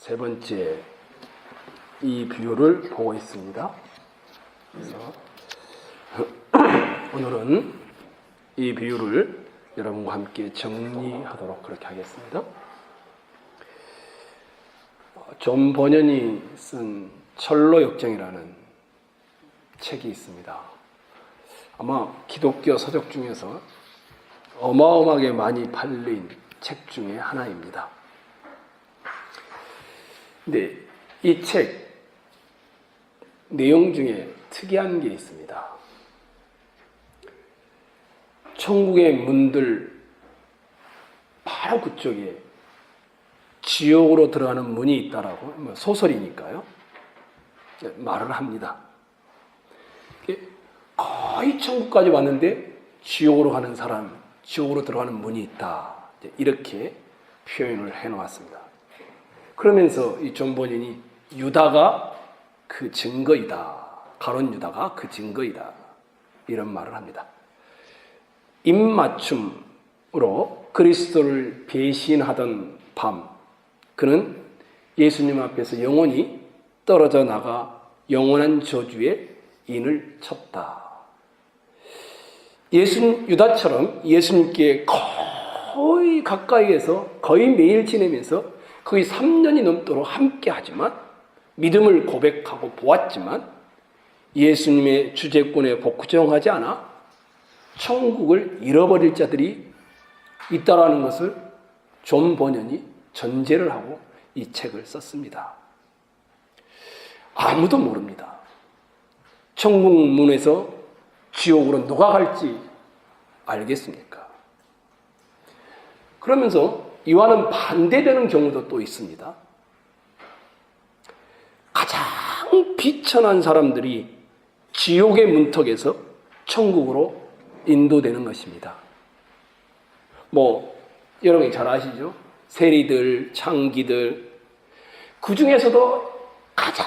세 번째 이 비유를 보고 있습니다. 그래서 오늘은 이 비유를 여러분과 함께 정리하도록 그렇게 하겠습니다. 존 버년이 쓴 철로역정이라는 책이 있습니다. 아마 기독교 서적 중에서 어마어마하게 많이 팔린 책 중에 하나입니다. 근데 이 책 내용 중에 특이한 게 있습니다. 천국의 문들 바로 그쪽에 지옥으로 들어가는 문이 있다라고, 소설이니까요, 말을 합니다. 거의 천국까지 왔는데 지옥으로 가는 사람, 지옥으로 들어가는 문이 있다, 이렇게 표현을 해놓았습니다. 그러면서 이 존 버년이 유다가 그 증거이다, 가론 유다가 그 증거이다, 이런 말을 합니다. 입맞춤으로 그리스도를 배신하던 밤, 그는 예수님 앞에서 영원히 떨어져 나가 영원한 저주에 인을 쳤다. 유다처럼 예수님께 거의 가까이에서 거의 매일 지내면서 거의 3년이 넘도록 함께 하지만, 믿음을 고백하고 보았지만 예수님의 주재권에 복종하지 않아 천국을 잃어버릴 자들이 있다라는 것을 존 버년이 전제를 하고 이 책을 썼습니다. 아무도 모릅니다. 천국 문에서 지옥으로 누가 갈지 알겠습니까? 그러면서 이와는 반대되는 경우도 또 있습니다. 가장 비천한 사람들이 지옥의 문턱에서 천국으로 인도되는 것입니다. 여러분이 잘 아시죠? 세리들, 창기들, 그 중에서도 가장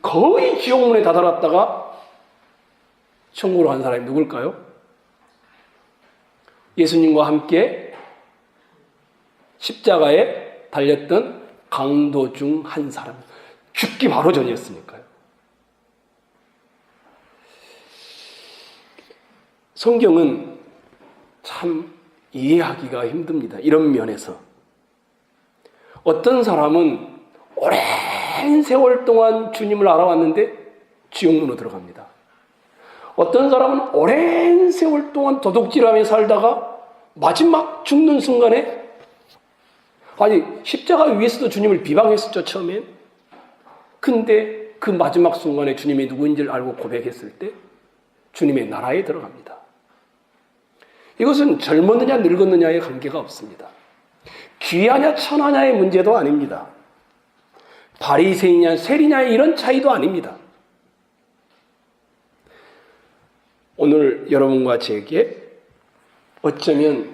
거의 지옥문에 다다랐다가 천국으로 간 사람이 누굴까요? 예수님과 함께 십자가에 달렸던 강도 중 한 사람, 죽기 바로 전이었으니까요. 성경은 참 이해하기가 힘듭니다. 이런 면에서 어떤 사람은 오랜 세월 동안 주님을 알아왔는데 지옥문으로 들어갑니다. 어떤 사람은 오랜 세월 동안 도둑질하며 살다가 마지막 죽는 순간에, 십자가 위에서도 주님을 비방했었죠, 처음엔. 근데 그 마지막 순간에 주님이 누구인지를 알고 고백했을 때 주님의 나라에 들어갑니다. 이것은 젊었느냐 늙었느냐의 관계가 없습니다. 귀하냐 천하냐의 문제도 아닙니다. 바리새이냐 세리냐의 이런 차이도 아닙니다. 오늘 여러분과 제게 어쩌면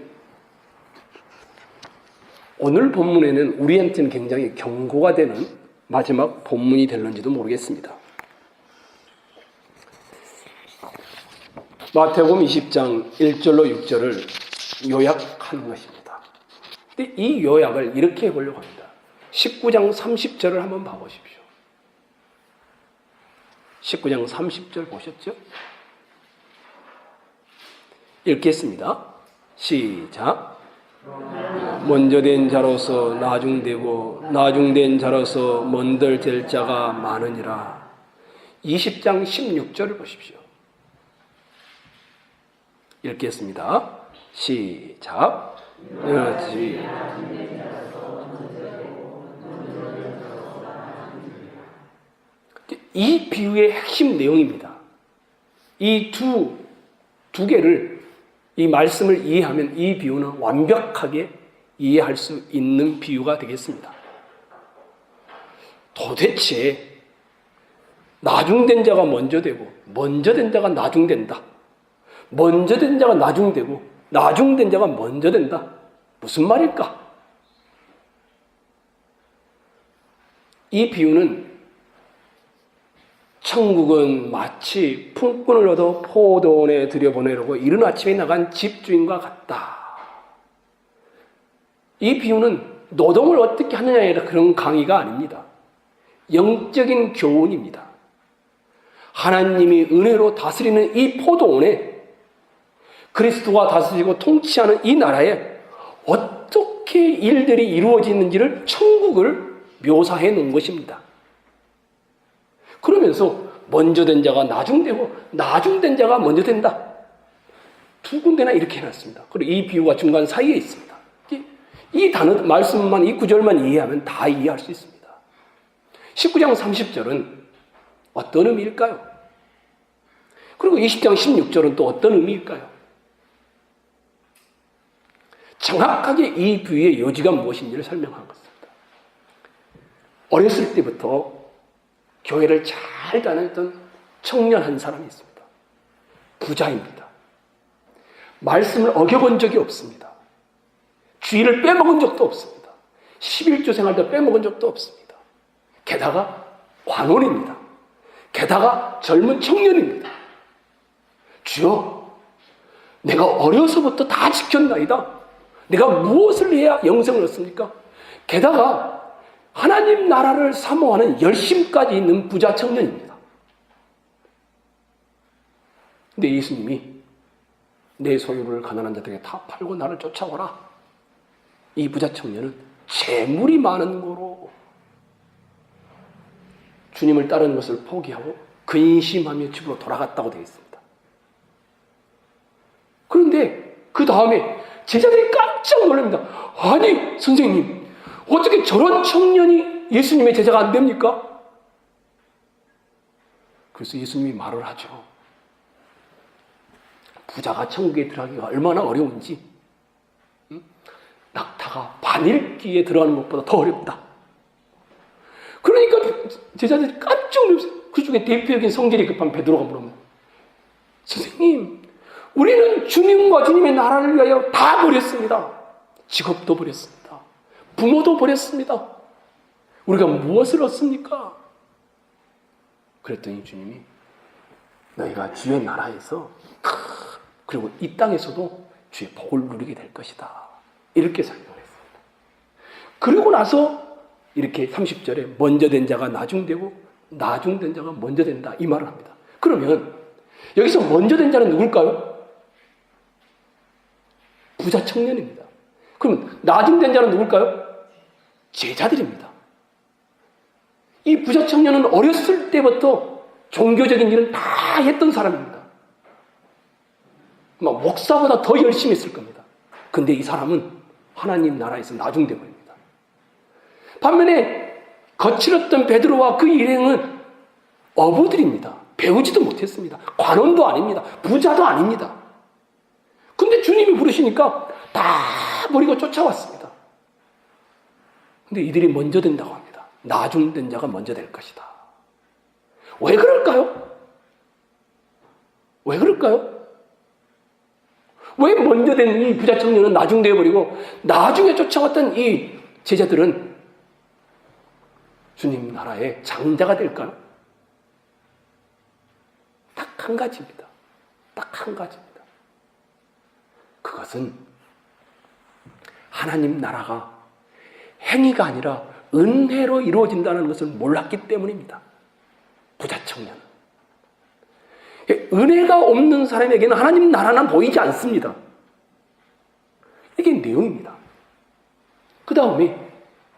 오늘 본문에는 우리한테는 굉장히 경고가 되는 마지막 본문이 될런지도 모르겠습니다. 마태복음 20장 1절로 6절을 요약하는 것입니다. 근데 이 요약을 이렇게 해보려고 합니다. 19장 30절을 한번 봐보십시오. 19장 30절 보셨죠? 읽겠습니다. 시작. 먼저 된 자로서 나중되고 나중된 자로서 먼들 될 자가 많으니라. 20장 16절을 보십시오. 읽겠습니다. 시작. 이 비유의 핵심 내용입니다. 이 두 개를, 이 말씀을 이해하면 이 비유는 완벽하게 이해할 수 있는 비유가 되겠습니다. 도대체 나중된 자가 먼저 되고 먼저 된 자가 나중된다, 먼저 된 자가 나중되고 나중된 자가 먼저 된다, 무슨 말일까? 이 비유는 천국은 마치 품꾼을 얻어 포도원에 들여보내려고 이른 아침에 나간 집주인과 같다. 이 비유는 노동을 어떻게 하느냐에 대한 그런 강의가 아닙니다. 영적인 교훈입니다. 하나님이 은혜로 다스리는 이 포도원에 그리스도가 다스리고 통치하는 이 나라에 어떻게 일들이 이루어지는지를 천국을 묘사해 놓은 것입니다. 그러면서 먼저 된 자가 나중되고 나중된 자가 먼저 된다. 두 군데나 이렇게 해놨습니다. 그리고 이 비유가 중간 사이에 있습니다. 이 단어 말씀만 이 구절만 이해하면 다 이해할 수 있습니다. 19장 30절은 어떤 의미일까요? 그리고 20장 16절은 또 어떤 의미일까요? 정확하게 이 비유의 요지가 무엇인지를 설명한 것입니다. 어렸을 때부터 교회를 잘 다녔던 청년 한 사람이 있습니다. 부자입니다. 말씀을 어겨본 적이 없습니다. 주의를 빼먹은 적도 없습니다. 11조 생활 때 빼먹은 적도 없습니다. 게다가 관원입니다. 게다가 젊은 청년입니다. 주여, 내가 어려서부터 다 지켰나이다. 내가 무엇을 해야 영생을 얻습니까? 게다가 하나님 나라를 사모하는 열심까지 있는 부자 청년입니다. 근데 예수님이 내 소유를 가난한 자들에게 다 팔고 나를 쫓아오라. 이 부자 청년은 재물이 많은 거로 주님을 따르는 것을 포기하고 근심하며 집으로 돌아갔다고 되어 있습니다. 그런데 그 다음에 제자들이 깜짝 놀랍니다. 아니 선생님, 어떻게 저런 청년이 예수님의 제자가 안 됩니까? 그래서 예수님이 말을 하죠. 부자가 천국에 들어가기가 얼마나 어려운지, 낙타가 바늘기에 들어가는 것보다 더 어렵다. 그러니까 제자들이 깜짝 놀랐어요. 그 중에 대표적인 성질이 급한 베드로가 물으면, 선생님, 우리는 주님과 주님의 나라를 위하여 다 버렸습니다. 직업도 버렸습니다. 부모도 버렸습니다. 우리가 무엇을 얻습니까? 그랬더니 주님이 너희가 주의 나라에서 그리고 이 땅에서도 주의 복을 누리게 될 것이다. 이렇게 설명을 했습니다. 그리고 나서 이렇게 30절에 먼저 된 자가 나중되고 나중된 자가 먼저 된다. 이 말을 합니다. 그러면 여기서 먼저 된 자는 누굴까요? 부자 청년입니다. 그럼 나중된 자는 누굴까요? 제자들입니다. 이 부자 청년은 어렸을 때부터 종교적인 일은 다 했던 사람입니다. 목사보다 더 열심히 했을 겁니다. 근데 이 사람은 하나님 나라에서 나중돼 버립니다. 반면에 거칠었던 베드로와 그 일행은 어부들입니다. 배우지도 못했습니다. 관원도 아닙니다. 부자도 아닙니다. 근데 주님이 부르시니까 다 버리고 쫓아왔습니다. 근데 이들이 먼저 된다고 합니다. 나중된 자가 먼저 될 것이다. 왜 그럴까요? 왜 그럴까요? 왜 먼저 된 이 부자 청년은 나중되어 버리고 나중에 쫓아왔던 이 제자들은 주님 나라의 장자가 될까요? 딱 한 가지입니다. 딱 한 가지입니다. 그것은 하나님 나라가 행위가 아니라 은혜로 이루어진다는 것을 몰랐기 때문입니다. 부자 청년. 은혜가 없는 사람에게는 하나님 나라는 보이지 않습니다. 이게 내용입니다. 그 다음에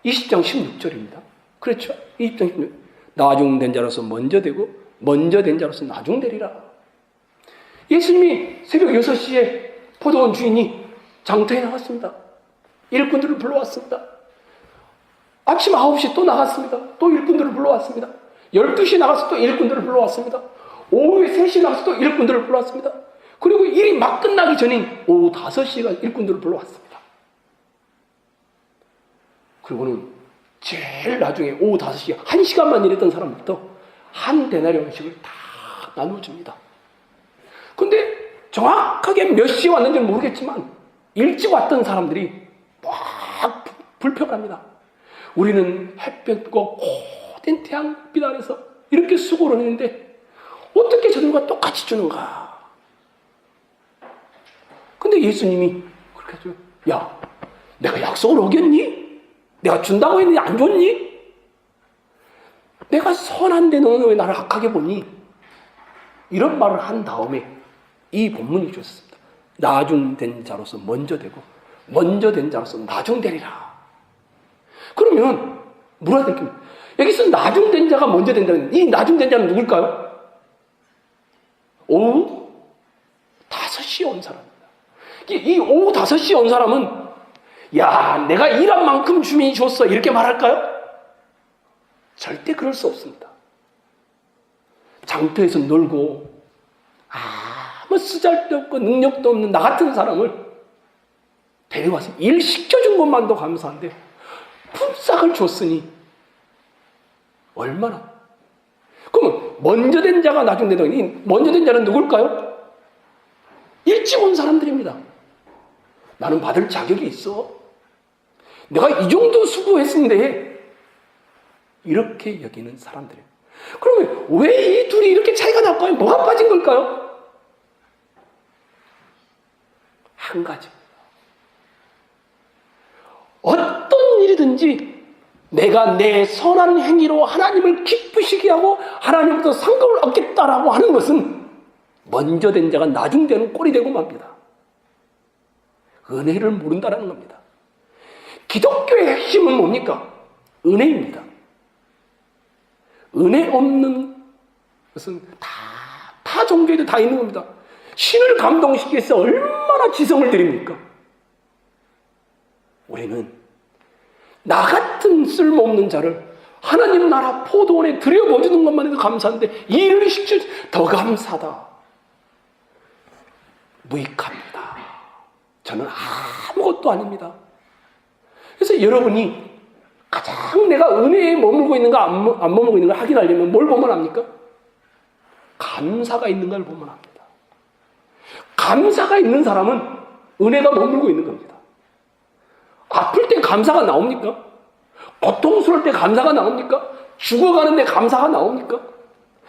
20장 16절입니다. 그렇죠? 20장 16절. 나중된 자로서 먼저 되고 먼저 된 자로서 나중되리라. 예수님이 새벽 6시에 포도원 주인이 장터에 나왔습니다. 일꾼들을 불러왔습니다. 아침 9시 또 나갔습니다. 또 일꾼들을 불러왔습니다. 12시에 나가서 또 일꾼들을 불러왔습니다. 오후에 3시에 나가서 또 일꾼들을 불러왔습니다. 그리고 일이 막 끝나기 전인 오후 5시에 일꾼들을 불러왔습니다. 그리고는 제일 나중에 오후 5시에 1시간만 일했던 사람부터 한 데나리 음식을 다 나눠줍니다. 근데 정확하게 몇 시에 왔는지는 모르겠지만 일찍 왔던 사람들이 막 불평을 합니다. 우리는 햇볕과 고된 태양빛 아래서 이렇게 수고를 했는데 어떻게 저들과 똑같이 주는가? 근데 예수님이 그렇게 하죠. 야, 내가 약속을 어겼니? 내가 준다고 했는데 안 줬니? 내가 선한데 너는 왜 나를 악하게 보니? 이런 말을 한 다음에 이 본문이 주었습니다. 나중된 자로서 먼저 되고 먼저 된 자로서 나중되리라. 그러면 뭐라 될까요? 여기서 나중된 자가 먼저 된다는, 이 나중된 자는 누굴까요? 오후 5시에 온 사람입니다. 이 오후 5시에 온 사람은 야, 내가 일한 만큼 주민이 줬어 이렇게 말할까요? 절대 그럴 수 없습니다. 장터에서 놀고 아무 쓰잘데없고 능력도 없는 나 같은 사람을 데려와서 일 시켜준 것만도 감사한데 품삯을 줬으니 얼마나. 그러면 먼저 된 자가 나중 된다. 이 먼저 된 자는 누굴까요? 일찍 온 사람들입니다. 나는 받을 자격이 있어. 내가 이 정도 수고했는데 이렇게 여기는 사람들이에요. 그러면 왜 이 둘이 이렇게 차이가 날까요? 뭐가 빠진 걸까요? 한 가지입니다. 어떤 일이든지 내가 내 선한 행위로 하나님을 기쁘시게 하고 하나님부터 상급을 얻겠다라고 하는 것은 먼저 된 자가 나중 되는 꼴이 되고 맙니다. 은혜를 모른다는 겁니다. 기독교의 핵심은 뭡니까? 은혜입니다. 은혜 없는 것은 다 종교에도 다 있는 겁니다. 신을 감동시키기 위해서 얼마나 지성을 드립니까? 우리는 나 같은 쓸모없는 자를 하나님 나라 포도원에 들여보주는 것만 해도 감사한데 일을 시켜 더 감사다. 무익합니다. 저는 아무것도 아닙니다. 그래서 여러분이 가장 내가 은혜에 머물고 있는가 안 머물고 있는가 확인하려면 뭘 보면 합니까? 감사가 있는 걸 보면 합니다. 감사가 있는 사람은 은혜가 머물고 있는 겁니다. 아플 때 감사가 나옵니까? 고통스러울 때 감사가 나옵니까? 죽어가는데 감사가 나옵니까?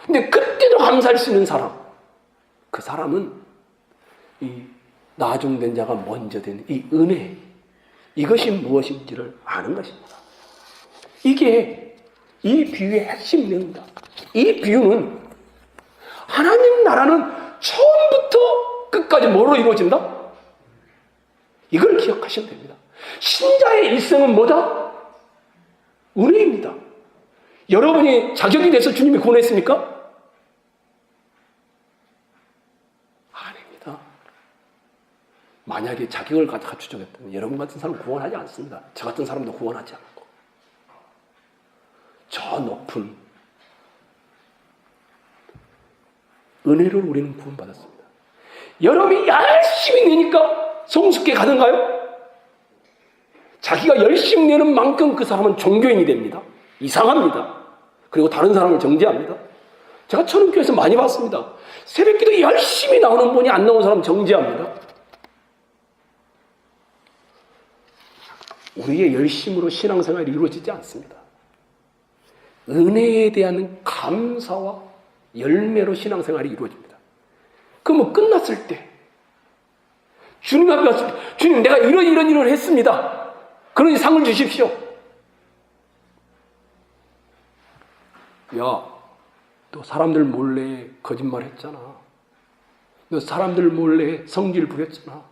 근데 그때도 감사할 수 있는 사람, 그 사람은 이 나중된 자가 먼저 된 이 은혜, 이것이 무엇인지를 아는 것입니다. 이게 이 비유의 핵심 내용입니다. 이 비유는 하나님 나라는 처음부터 끝까지 뭐로 이루어진다? 이걸 기억하시면 됩니다. 신자의 일생은 뭐다? 은혜입니다. 여러분이 자격이 돼서 주님이 구원했습니까? 아닙니다. 만약에 자격을 갖추자면 여러분 같은 사람은 구원하지 않습니다. 저 같은 사람도 구원하지 않고 저 높은 은혜를 우리는 구원받았습니다. 여러분이 열심히 내니까 성숙해 가는가요? 자기가 열심히 내는 만큼 그 사람은 종교인이 됩니다. 이상합니다. 그리고 다른 사람을 정죄합니다. 제가 천은교회에서 많이 봤습니다. 새벽기도 열심히 나오는 분이 안 나오는 사람 정죄합니다. 우리의 열심으로 신앙생활이 이루어지지 않습니다. 은혜에 대한 감사와 열매로 신앙생활이 이루어집니다. 그럼 끝났을 때 주님 앞에 왔을 때 주님 내가 이런 일을 했습니다. 그러니 상을 주십시오. 야, 너 사람들 몰래 거짓말 했잖아. 너 사람들 몰래 성질 부렸잖아.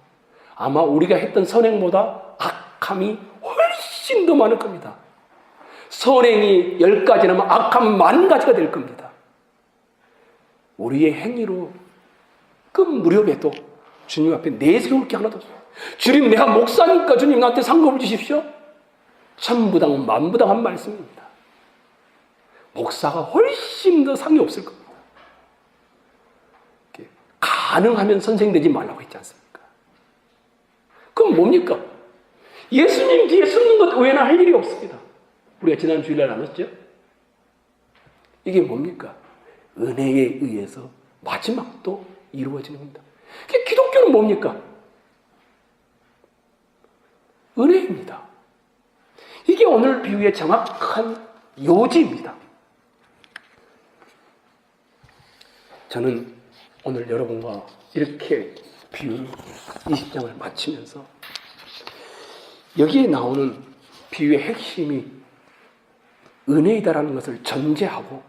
아마 우리가 했던 선행보다 악함이 훨씬 더 많을 겁니다. 선행이 10가지라면 악함은 10,000가지가 될 겁니다. 우리의 행위로 끝 무렵에도 주님 앞에 내세울 게 하나도 없어요. 주님 내가 목사니까 주님 나한테 상급을 주십시오. 천부당 만부당한 말씀입니다. 목사가 훨씬 더 상이 없을 겁니다. 가능하면 선생 되지 말라고 했지 않습니까? 그럼 뭡니까? 예수님 뒤에 숨는 것 외에는 할 일이 없습니다. 우리가 지난 주일날 나눴죠? 이게 뭡니까? 은혜에 의해서 마지막도 이루어지는 겁니다. 기독교는 뭡니까? 은혜입니다. 이게 오늘 비유의 정확한 요지입니다. 저는 오늘 여러분과 이렇게 비유 20장을 마치면서 여기에 나오는 비유의 핵심이 은혜이다라는 것을 전제하고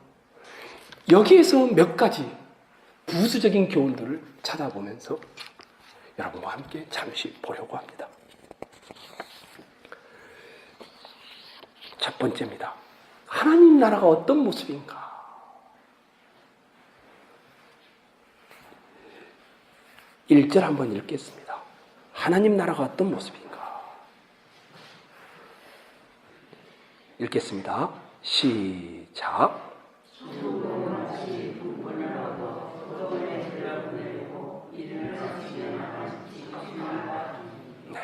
여기에서 몇 가지 부수적인 교훈들을 찾아보면서 여러분과 함께 잠시 보려고 합니다. 첫 번째입니다. 하나님 나라가 어떤 모습인가? 1절 한번 읽겠습니다. 하나님 나라가 어떤 모습인가? 읽겠습니다. 시작. 네.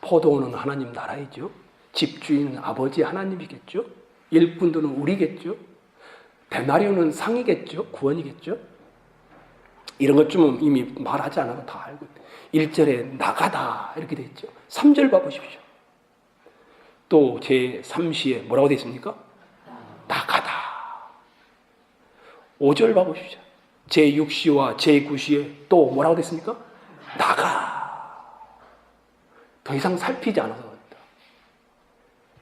포도원은 하나님 나라이죠. 집주인은 아버지 하나님이겠죠. 일꾼들은 우리겠죠. 데나리오는 상이겠죠. 구원이겠죠. 이런 것 좀 이미 말하지 않아도 다 알고 1절에 나가다 이렇게 되어 있죠. 3절 봐보십시오. 또 제3시에 뭐라고 되어 있습니까? 나가다. 5절 봐보십시오. 제6시와 제9시에 또 뭐라고 되어 있습니까? 나가. 더 이상 살피지 않아서 그럽니다.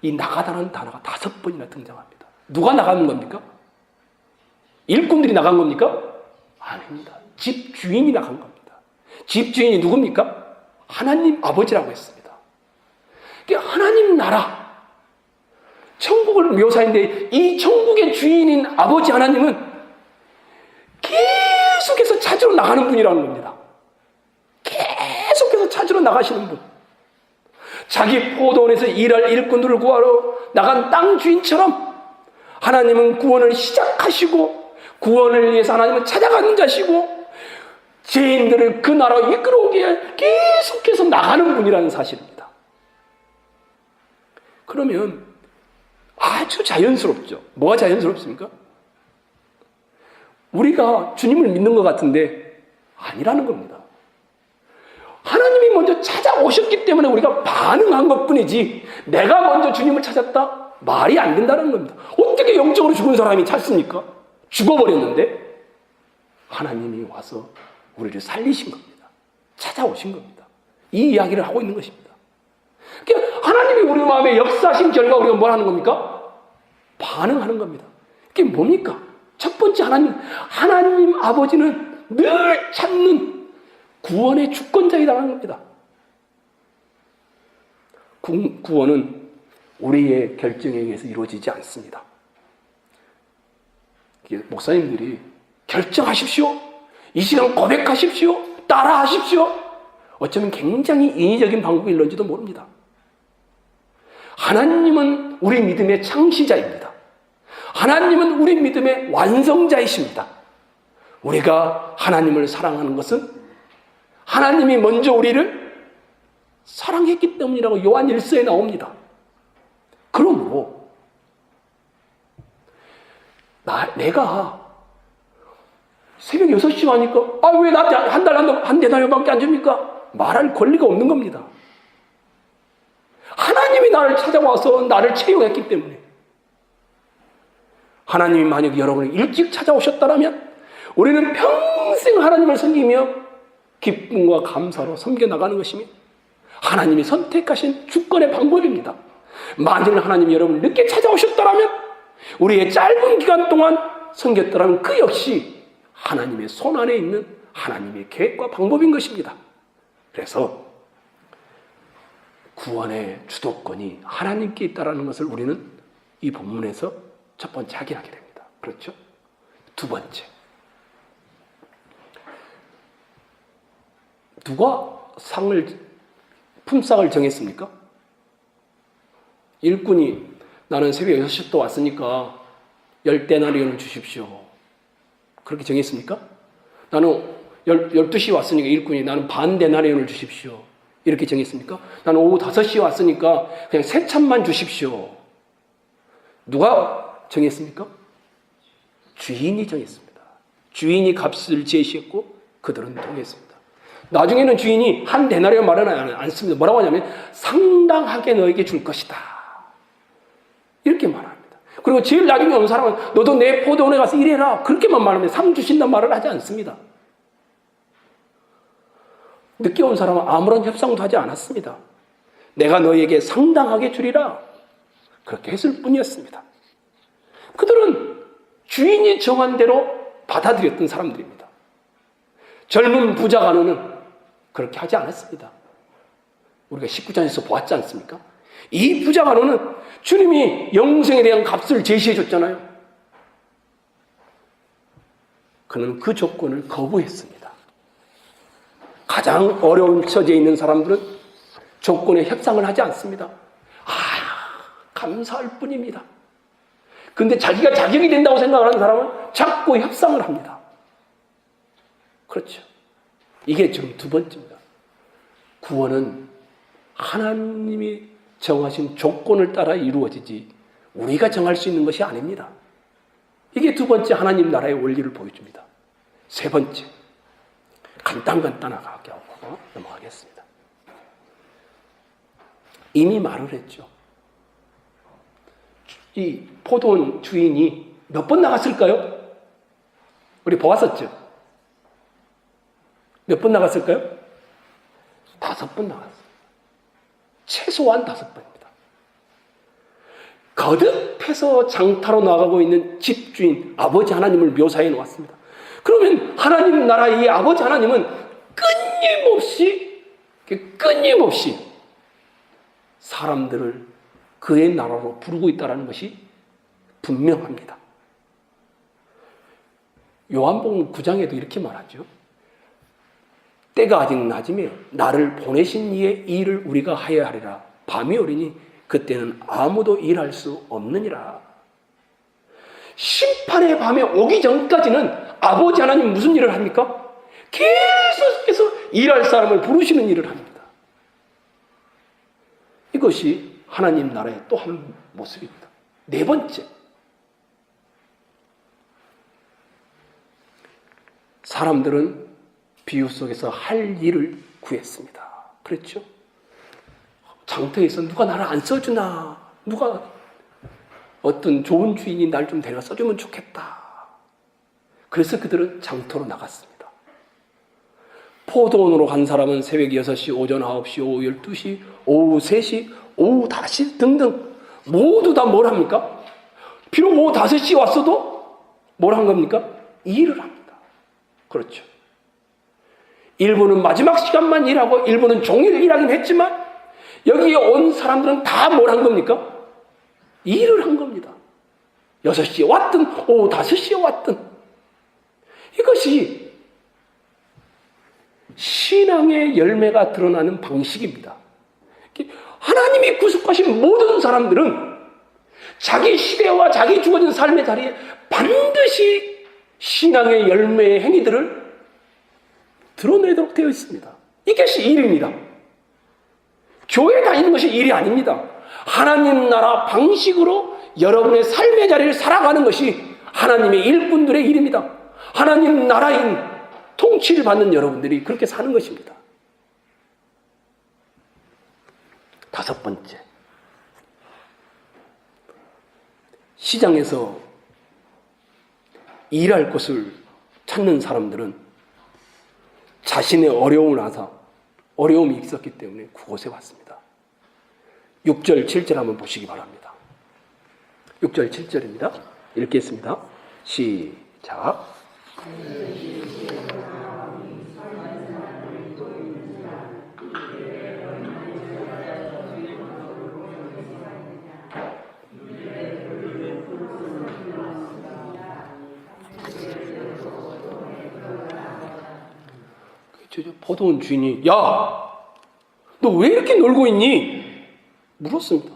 이 나가다라는 단어가 5번이나 등장합니다. 누가 나가는 겁니까? 일꾼들이 나간 겁니까? 아닙니다. 집주인이 나간 겁니다. 집주인이 누굽니까? 하나님 아버지라고 했습니다. 하나님 나라, 천국을 묘사했는데 이 천국의 주인인 아버지 하나님은 계속해서 찾으러 나가는 분이라는 겁니다. 계속해서 찾으러 나가시는 분. 자기 포도원에서 일할 일꾼들을 구하러 나간 땅 주인처럼 하나님은 구원을 시작하시고 구원을 위해서 하나님은 찾아가는 자시고 죄인들을 그 나라로 이끌어오기 위해 계속해서 나가는 분이라는 사실입니다. 그러면 아주 자연스럽죠. 뭐가 자연스럽습니까? 우리가 주님을 믿는 것 같은데 아니라는 겁니다. 하나님이 먼저 찾아오셨기 때문에 우리가 반응한 것뿐이지 내가 먼저 주님을 찾았다? 말이 안 된다는 겁니다. 어떻게 영적으로 죽은 사람이 찾습니까? 죽어버렸는데 하나님이 와서 우리를 살리신 겁니다. 찾아오신 겁니다. 이 이야기를 하고 있는 것입니다. 그러니까 하나님이 우리 마음에 역사하신 결과 우리가 뭘 하는 겁니까? 반응하는 겁니다. 그게 뭡니까? 첫 번째 하나님 아버지는 늘 찾는 구원의 주권자이라는 겁니다. 구원은 우리의 결정에 의해서 이루어지지 않습니다. 목사님들이 결정하십시오. 이 시간 고백하십시오. 따라하십시오. 어쩌면 굉장히 인위적인 방법이 있는지도 모릅니다. 하나님은 우리 믿음의 창시자입니다. 하나님은 우리 믿음의 완성자이십니다. 우리가 하나님을 사랑하는 것은 하나님이 먼저 우리를 사랑했기 때문이라고 요한 1서에 나옵니다. 그러므로 내가 새벽 6시 하니까 왜 나한테 한 대나리밖에 안 줍니까? 말할 권리가 없는 겁니다. 하나님이 나를 찾아와서 나를 채용했기 때문에 하나님이 만약 여러분을 일찍 찾아오셨다면 우리는 평생 하나님을 섬기며 기쁨과 감사로 섬겨나가는 것이며 하나님이 선택하신 주권의 방법입니다. 만일 하나님이 여러분을 늦게 찾아오셨다면 우리의 짧은 기간 동안 섬겼더라면 그 역시 하나님의 손 안에 있는 하나님의 계획과 방법인 것입니다. 그래서 구원의 주도권이 하나님께 있다는 것을 우리는 이 본문에서 첫 번째 확인하게 됩니다. 그렇죠? 두 번째, 누가 품삯을 정했습니까? 일꾼이 나는 새벽 6시부터 왔으니까 10데나리온을 주십시오. 그렇게 정했습니까? 나는 12시에 왔으니까 일꾼이 나는 반 데나리온을 주십시오. 이렇게 정했습니까? 나는 오후 5시에 왔으니까 그냥 3찬만 주십시오. 누가 정했습니까? 주인이 정했습니다. 주인이 값을 제시했고 그들은 동의했습니다. 나중에는 주인이 한 데나리온 말은 않습니다. 뭐라고 하냐면 상당하게 너에게 줄 것이다. 이렇게 말합니다. 그리고 제일 나중에 온 사람은 너도 내 포도원에 가서 일해라. 그렇게만 말하면 상 주신다는 말을 하지 않습니다. 늦게 온 사람은 아무런 협상도 하지 않았습니다. 내가 너에게 상당하게 주리라. 그렇게 했을 뿐이었습니다. 그들은 주인이 정한 대로 받아들였던 사람들입니다. 젊은 부자 간호는 그렇게 하지 않았습니다. 우리가 19장에서 보았지 않습니까? 이 부자 간호는 주님이 영생에 대한 값을 제시해 줬잖아요. 그는 그 조건을 거부했습니다. 가장 어려운 처지에 있는 사람들은 조건에 협상을 하지 않습니다. 감사할 뿐입니다. 그런데 자기가 자격이 된다고 생각하는 사람은 자꾸 협상을 합니다. 그렇죠. 이게 지금 두 번째입니다. 구원은 하나님이 정하신 조건을 따라 이루어지지 우리가 정할 수 있는 것이 아닙니다. 이게 두 번째 하나님 나라의 원리를 보여줍니다. 세 번째, 간단하게 하고 넘어가겠습니다. 이미 말을 했죠. 이 포도원 주인이 몇 번 나갔을까요? 우리 보았었죠? 몇 번 나갔을까요? 5번 나갔어요. 최소한 5번입니다. 거듭해서 장타로 나가고 있는 집주인 아버지 하나님을 묘사해 놓았습니다. 그러면 하나님 나라의 아버지 하나님은 끊임없이 사람들을 그의 나라로 부르고 있다는 것이 분명합니다. 요한복음 9장에도 이렇게 말하죠. 때가 아직 낮이며 나를 보내신 이의 일을 우리가 하여야 하리라. 밤이 오리니 그때는 아무도 일할 수 없느니라. 심판의 밤에 오기 전까지는 아버지 하나님 무슨 일을 합니까? 계속해서 일할 사람을 부르시는 일을 합니다. 이것이 하나님 나라의 또 한 모습입니다. 네 번째, 사람들은 비유 속에서 할 일을 구했습니다. 그렇죠? 장터에서 누가 나를 안 써주나, 누가 어떤 좋은 주인이 날 좀 데려가 써주면 좋겠다. 그래서 그들은 장터로 나갔습니다. 포도원으로 간 사람은 새벽 6시, 오전 9시, 오후 12시, 오후 3시, 오후 5시 등등 모두 다 뭘 합니까? 비록 오후 5시 왔어도 뭘 한 겁니까? 일을 합니다. 그렇죠. 일부는 마지막 시간만 일하고 일부는 종일 일하긴 했지만 여기에 온 사람들은 다 뭘 한 겁니까? 일을 한 겁니다. 6시에 왔든 오후 5시에 왔든. 이것이 신앙의 열매가 드러나는 방식입니다. 하나님이 구속하신 모든 사람들은 자기 시대와 자기 주어진 삶의 자리에 반드시 신앙의 열매의 행위들을 드러내도록 되어 있습니다. 이것이 일입니다. 교회 다니는 것이 일이 아닙니다. 하나님 나라 방식으로 여러분의 삶의 자리를 살아가는 것이 하나님의 일꾼들의 일입니다. 하나님 나라인 통치를 받는 여러분들이 그렇게 사는 것입니다. 5번째, 시장에서 일할 곳을 찾는 사람들은 자신의 어려움이 있었기 때문에 그곳에 왔습니다. 6절, 7절 한번 보시기 바랍니다. 6절, 7절입니다. 읽겠습니다. 시작. 포도원 주인이 야, 너 왜 이렇게 놀고 있니? 물었습니다.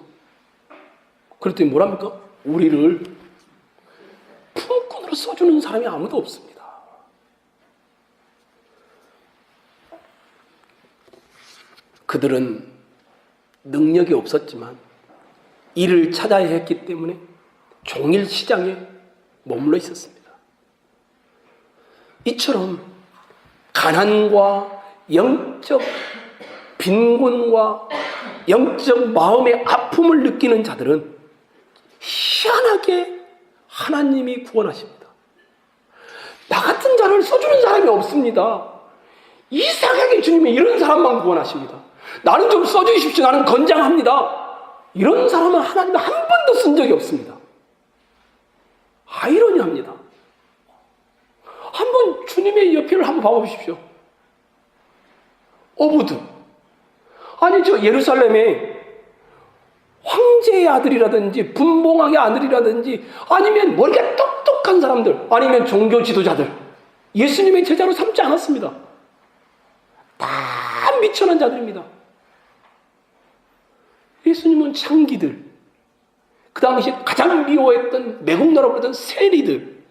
그랬더니 뭐랍니까? 우리를 품꾼으로 써주는 사람이 아무도 없습니다. 그들은 능력이 없었지만 일을 찾아야 했기 때문에 종일 시장에 머물러 있었습니다. 이처럼 가난과 영적 빈곤과 영적 마음의 아픔을 느끼는 자들은 희한하게 하나님이 구원하십니다. 나 같은 자를 써주는 사람이 없습니다. 이상하게 주님이 이런 사람만 구원하십니다. 나는 좀 써주십시오. 나는 건장합니다. 이런 사람은 하나님은 한 번도 쓴 적이 없습니다. 아이러니합니다. 한번 주님의 옆에를 한번 봐보십시오. 어부드. 아니, 저 예루살렘에 황제의 아들이라든지 분봉왕의 아들이라든지 아니면 머리가 똑똑한 사람들, 아니면 종교 지도자들, 예수님의 제자로 삼지 않았습니다. 다 미천한 자들입니다. 예수님은 창기들, 그 당시 가장 미워했던 매국노라고 그러던 세리들,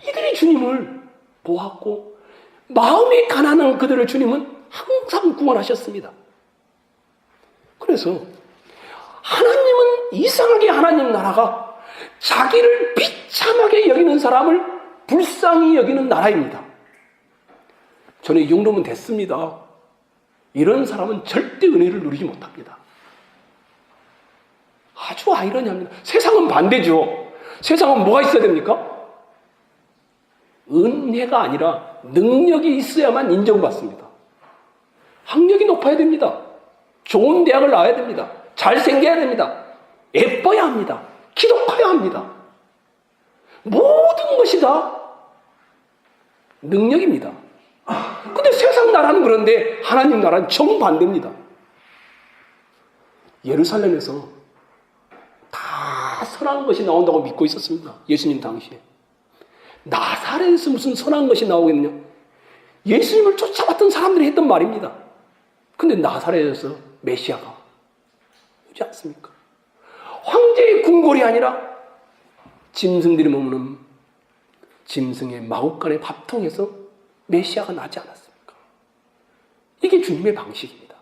이들이 주님을 보았고 마음이 가난한 그들을 주님은 항상 구원하셨습니다. 그래서 하나님은 이상하게 하나님 나라가 자기를 비참하게 여기는 사람을 불쌍히 여기는 나라입니다. 저는 이 정도면 됐습니다. 이런 사람은 절대 은혜를 누리지 못합니다. 아주 아이러니합니다. 세상은 반대죠. 세상은 뭐가 있어야 됩니까? 은혜가 아니라 능력이 있어야만 인정받습니다. 학력이 높아야 됩니다. 좋은 대학을 나와야 됩니다. 잘생겨야 됩니다. 예뻐야 합니다. 기독해야 합니다. 모든 것이 다 능력입니다. 근데 세상 나라는 그런데 하나님 나라는 정반대입니다. 예루살렘에서 다 선한 것이 나온다고 믿고 있었습니다. 예수님 당시에. 나사렛에서 무슨 선한 것이 나오겠느냐? 예수님을 쫓아왔던 사람들이 했던 말입니다. 근데 나사렛에서 메시아가 오지 않습니까? 황제의 궁궐이 아니라 짐승들이 머무는 짐승의 마구간의 밥통에서 메시아가 나지 않았습니까? 이게 주님의 방식입니다.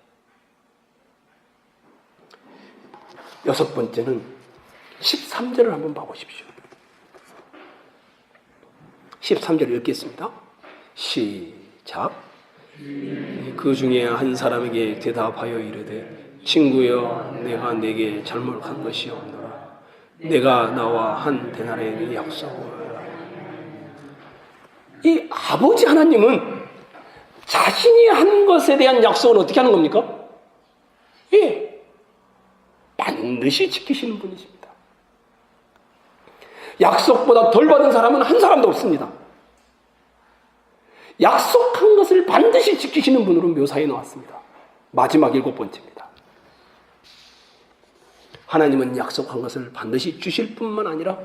여섯 번째는 13절을 한번 봐보십시오. 13절을 읽겠습니다. 시작. 그 중에 한 사람에게 대답하여 이르되 친구여 내가 네게 잘못한 것이 없노라. 내가 나와 한 데나리의 약속을. 이 아버지 하나님은 자신이 한 것에 대한 약속은 어떻게 하는 겁니까? 예, 반드시 지키시는 분이십니다. 약속보다 덜 받은 사람은 한 사람도 없습니다. 약속한 것을 반드시 지키시는 분으로 묘사해 놓았습니다. 마지막 7번째입니다. 하나님은 약속한 것을 반드시 주실 뿐만 아니라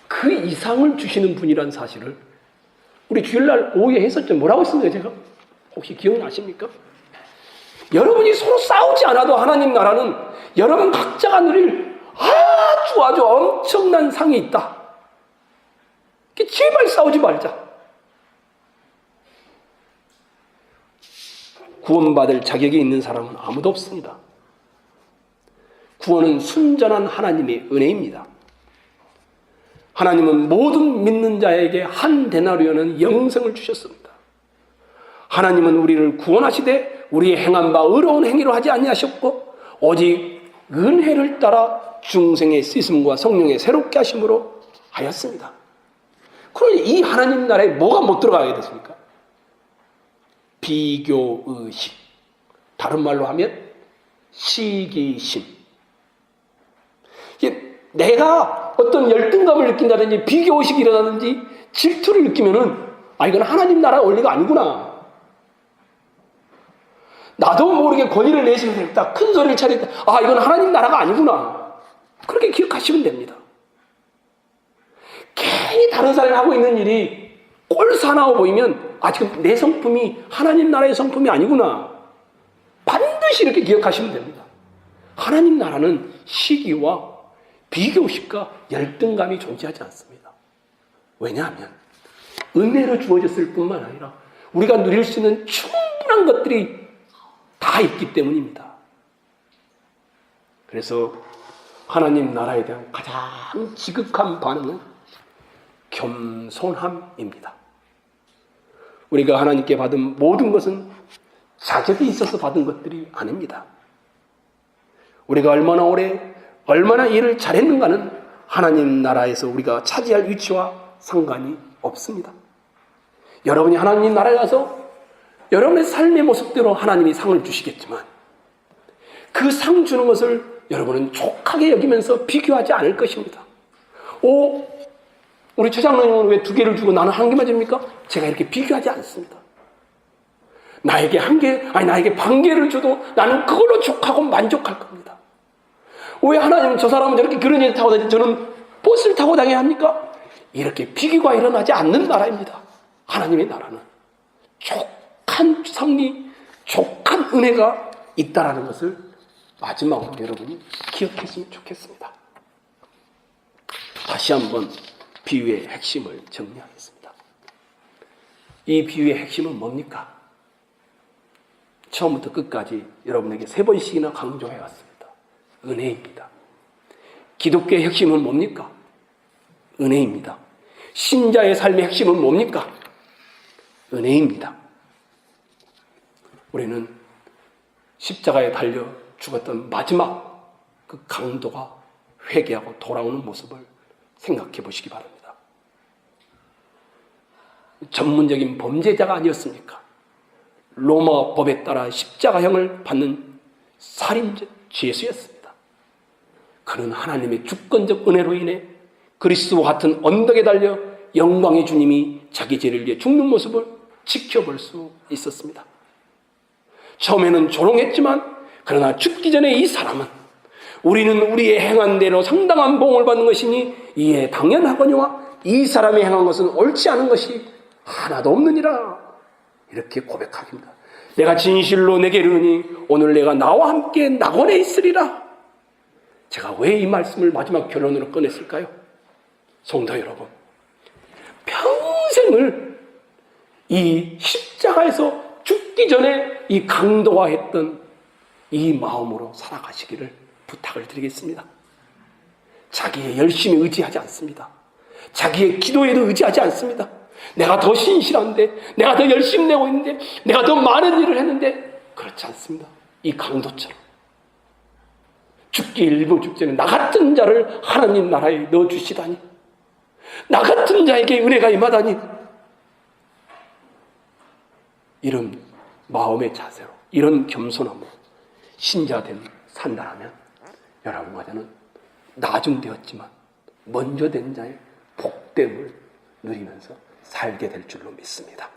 그 이상을 주시는 분이라는 사실을 우리 주일날 오후에 했었죠. 뭐라고 했습니까 제가? 혹시 기억나십니까? 여러분이 서로 싸우지 않아도 하나님 나라는 여러분 각자가 누릴 아주 엄청난 상이 있다. 제발 싸우지 말자. 구원받을 자격이 있는 사람은 아무도 없습니다. 구원은 순전한 하나님의 은혜입니다. 하나님은 모든 믿는 자에게 한 데나리온은 영생을 주셨습니다. 하나님은 우리를 구원하시되 우리의 행한 바 의로운 행위로 하지 아니하셨고 오직 은혜를 따라 중생의 씻음과 성령의 새롭게 하심으로 하였습니다. 그러니 이 하나님 나라에 뭐가 못 들어가게 됐습니까? 비교의식, 다른 말로 하면 시기심. 내가 어떤 열등감을 느낀다든지 비교의식이 일어나든지 질투를 느끼면은 이건 하나님 나라의 원리가 아니구나. 나도 모르게 권위를 내시면서 했다. 큰 소리를 차렸다. 이건 하나님 나라가 아니구나. 그렇게 기억하시면 됩니다. 괜히 다른 사람이 하고 있는 일이 꼴사나워 보이면 지금 내 성품이 하나님 나라의 성품이 아니구나. 반드시 이렇게 기억하시면 됩니다. 하나님 나라는 시기와 비교식과 열등감이 존재하지 않습니다. 왜냐하면 은혜로 주어졌을 뿐만 아니라 우리가 누릴 수 있는 충분한 것들이 다 있기 때문입니다. 그래서 하나님 나라에 대한 가장 지극한 반응은 겸손함입니다. 우리가 하나님께 받은 모든 것은 자격이 있어서 받은 것들이 아닙니다. 우리가 얼마나 오래 얼마나 일을 잘했는가는 하나님 나라에서 우리가 차지할 위치와 상관이 없습니다. 여러분이 하나님 나라에 가서 여러분의 삶의 모습대로 하나님이 상을 주시겠지만 그 상 주는 것을 여러분은 족하게 여기면서 비교하지 않을 것입니다. 우리 최장로님은 왜 2개를 주고 나는 1개만 줍니까? 제가 이렇게 비교하지 않습니다. 나에게 1개, 나에게 1개를 줘도 나는 그걸로 족하고 만족할 겁니다. 왜 하나님은 저 사람은 저렇게 그런 일 타고 다니지 저는 버스를 타고 다녀야 합니까? 이렇게 비교가 일어나지 않는 나라입니다. 하나님의 나라는 족한 섭리, 족한 은혜가 있다라는 것을 마지막으로 여러분이 기억했으면 좋겠습니다. 다시 한번 비유의 핵심을 정리하겠습니다. 이 비유의 핵심은 뭡니까? 처음부터 끝까지 여러분에게 3번씩이나 강조해왔습니다. 은혜입니다. 기독교의 핵심은 뭡니까? 은혜입니다. 신자의 삶의 핵심은 뭡니까? 은혜입니다. 우리는 십자가에 달려 죽었던 마지막 그 강도가 회개하고 돌아오는 모습을 생각해 보시기 바랍니다. 전문적인 범죄자가 아니었습니까? 로마 법에 따라 십자가형을 받는 살인죄 죄수였습니다. 그는 하나님의 주권적 은혜로 인해 그리스도와 같은 언덕에 달려 영광의 주님이 자기 죄를 위해 죽는 모습을 지켜볼 수 있었습니다. 처음에는 조롱했지만 그러나 죽기 전에 이 사람은 우리는 우리의 행한 대로 상당한 보응을 받는 것이니 이에 당연하거니와 이 사람이 행한 것은 옳지 않은 것이 하나도 없느니라 이렇게 고백합니다. 내가 진실로 내게 이르니 오늘 내가 나와 함께 낙원에 있으리라. 제가 왜 이 말씀을 마지막 결론으로 꺼냈을까요? 성도 여러분, 평생을 이 십자가에서 죽기 전에 이 강도화했던 이 마음으로 살아가시기를 부탁을 드리겠습니다. 자기의 열심에 의지하지 않습니다. 자기의 기도에도 의지하지 않습니다. 내가 더 신실한데, 내가 더 열심히 내고 있는데, 내가 더 많은 일을 했는데, 그렇지 않습니다. 이 강도처럼 죽기 일부 직전에 나 같은 자를 하나님 나라에 넣어주시다니, 나 같은 자에게 은혜가 임하다니, 이런 마음의 자세로, 이런 겸손함으로 신자된 산다라면 여러분과 저는 나중되었지만 먼저 된 자의 복됨을 누리면서 살게 될 줄로 믿습니다.